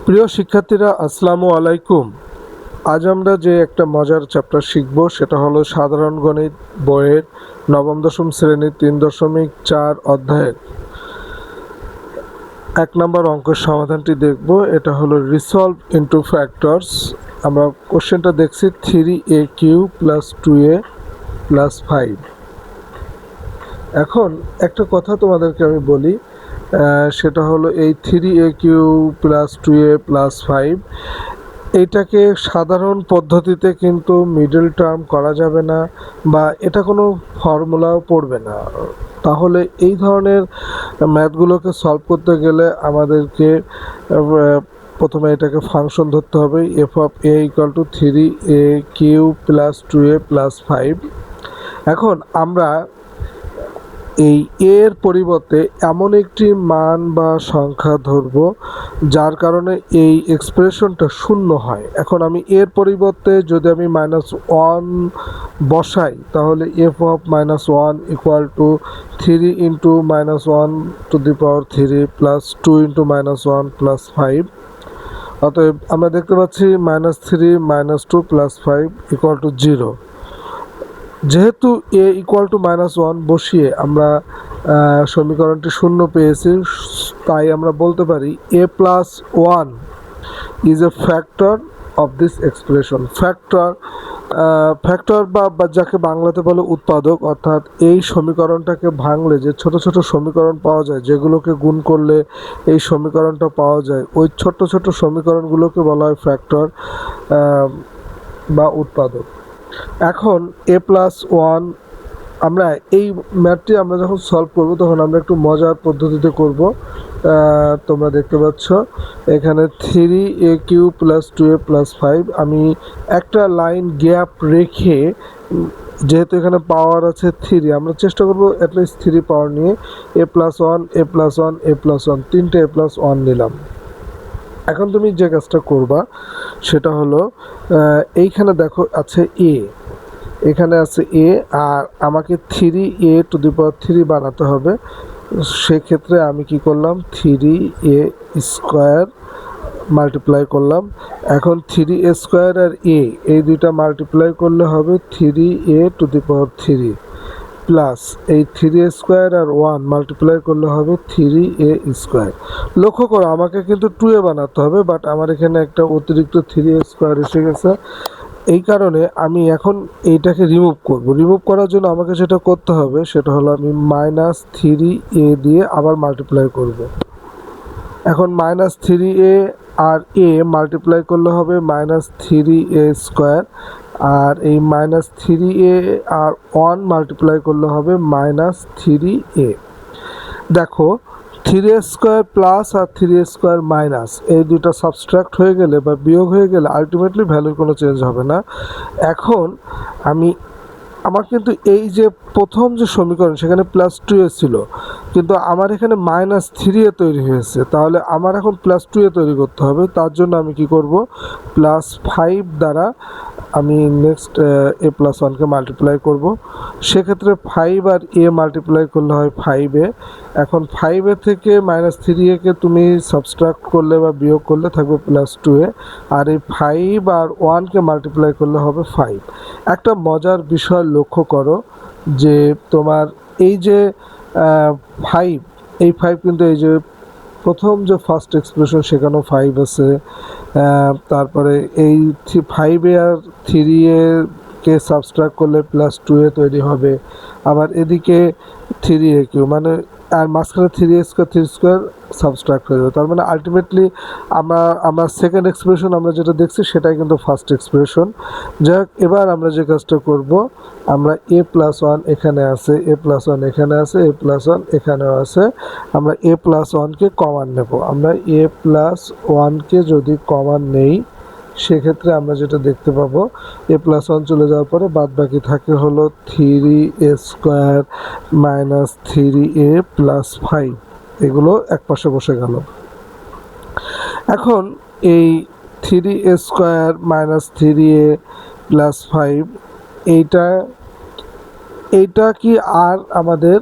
প্রিয় শিক্ষার্থীরা, আসসালামু আলাইকুম। আজ আমরা যে একটা মজার চ্যাপ্টার শিখব সেটা হলো সাধারণ গণিত বইয়ের নবম দশম শ্রেণীর 3.4 অধ্যায়ের 1 নম্বর অঙ্কের সমাধানটি দেখব। এটা হলো রিসলভ ইনটু ফ্যাক্টরস। আমরা কোশ্চেনটা দেখছি 3a³ + 2a + 5। এখন একটা কথা তোমাদেরকে আমি বলি, সেটা হলো এই 3a³ + 2a + 5 এইটাকে সাধারণ পদ্ধতিতে কিন্তু মিডল টার্ম করা যাবে না, বা এটা কোনো ফর্মুলাও পড়বে না। তাহলে এই ধরনের ম্যাথগুলোকে সলভ করতে গেলে আমাদেরকে প্রথমে এটাকে ফাংশন ধরতে হবে, f(a) = 3a³ + 2a + 5। এখন আমরা এই এর পরিবর্তে এমন একটি মান বা সংখ্যা ধরব যার কারণে এই এক্সপ্রেশনটা শূন্য হয়। এখন আমি এর পরিবর্তে যদি আমি -1 বসাই, তাহলে f(-1) = 3 × -1⁻³ + 2 × -1 + 5। অতএব আমরা দেখতে পাচ্ছি -3 - 2 + 5 = 0। যেহেতু a = -1 বসিয়ে আমরা সমীকরণটি শূন্য পেয়েছি, তাই আমরা বলতে পারি a + 1 is a factor of this expression. Factor বা যাকে বাংলাতে বলে উৎপাদক, অর্থাৎ এই সমীকরণটাকে ভাঙলে যে ছোট ছোট সমীকরণ পাওয়া যায়, যেগুলোকে গুণ করলে এই সমীকরণটা পাওয়া যায়, ওই ছোট ছোট সমীকরণগুলোকে বলা হয় ফ্যাক্টর বা উৎপাদক। এখন a + 1, আমরা এই ম্যাথটি আমরা যখন সলভ করব তখন আমরা একটু মজার পদ্ধতিতে করব। তোমরা দেখতে পাচ্ছ এখানে 3a³ + 2a + 5, আমি একটা লাইন গ্যাপ রেখে, যেহেতু এখানে পাওয়ার আছে 3, আমরা চেষ্টা করব অ্যাটলিস্ট 3 পাওয়ার নিয়ে a + 1 a + 1 a + 1 তিনটে a + 1 নিলাম। এখন তুমি যে কাজটা করবা সেটা হলো, এইখানে দেখো আছে a, এখানে আছে a, আর আমাকে 3a³ বানাতে হবে। সেক্ষেত্রে আমি কি করলাম, 3a² মাল্টিপ্লাই করলাম। এখন 3a² আর a এই দুইটা মাল্টিপ্লাই করলে হবে 3a³ প্লাস এই 3a² আর 1 মাল্টিপ্লাই করলে হবে 3a²। লক্ষ্য করো আমাকে কিন্তু 2a বানাতে হবে, বাট আমার এখানে একটা অতিরিক্ত 3a² এসে গেছে। এই কারণে আমি এখন এইটাকে রিমুভ করব। রিমুভ করার জন্য আমাকে যেটা করতে হবে সেটা হলো আমি -3a দিয়ে আবার মাল্টিপ্লাই করব। এখন -3a আর a মাল্টিপ্লাই করলে হবে -3a², আর এই -3a আর 1 মাল্টিপ্লাই করলে হবে -3a। দেখো 3a² প্লাস আর 3a² মাইনাস এই দুটো সাবস্ট্রাক্ট হয়ে গেলে বা বিয়োগ হয়ে গেলে আলটিমেটলি ভ্যালুর কোনো চেঞ্জ হবে না। এখন আমার কিন্তু এই যে প্রথম যে সমীকরণ সেখানে +2a ছিল, কিন্তু আমার এখানে -3a তৈরি হয়েছে, তাহলে আমার এখন +2a তৈরি করতে হবে। তার জন্য আমি কি করব, +5 দ্বারা আমি নেক্সট a + 1কে মাল্টিপ্লাই করব। সেক্ষেত্রে 5 আর a মাল্টিপ্লাই করলে হয় 5a। এখন 5a থেকে -3a কে তুমি সাবস্ট্রাক্ট করলে বা বিয়োগ করলে থাকবে +2a, আর এই 5 আর 1কে মাল্টিপ্লাই করলে হবে 5। একটা মজার বিষয় লক্ষ্য করো যে তোমার এই যে 5, এই 5 কিন্তু এই যে প্রথম যে ফার্স্ট এক্সপ্রেশন সেখানেও 5 আছে। তারপরে এই 5a আর 3a কে সাবস্ট্রাক্ট করলে +2a তৈরি হবে। আবার এদিকে 3a³ মানে, আর মাঝখানে 3a² সাবস্ট্রাক্ট হয়ে যাবে। তার মানে আলটিমেটলি আমরা সেকেন্ড এক্সপ্রেশন আমরা যেটা দেখছি সেটাই কিন্তু ফার্স্ট এক্সপ্রেশন। যাই হোক, এবার আমরা যে কাজটা করব, আমরা a + 1 এখানে আছে, a + 1 এখানে আছে, a + 1 এখানেও আছে, আমরা a + 1কে কমন নেব। আমরা a + 1কে যদি কমন নেই, সেক্ষেত্রে আমরা যেটা দেখতে পাবো, a + 1 চলে যাওয়ার পরে বাদ বাকি থাকে হলো 3a² - 3a + 5, এগুলো এক পাশে বসে গেল। এখন এই 3a² - 3a + 5 এইটা কি আর আমাদের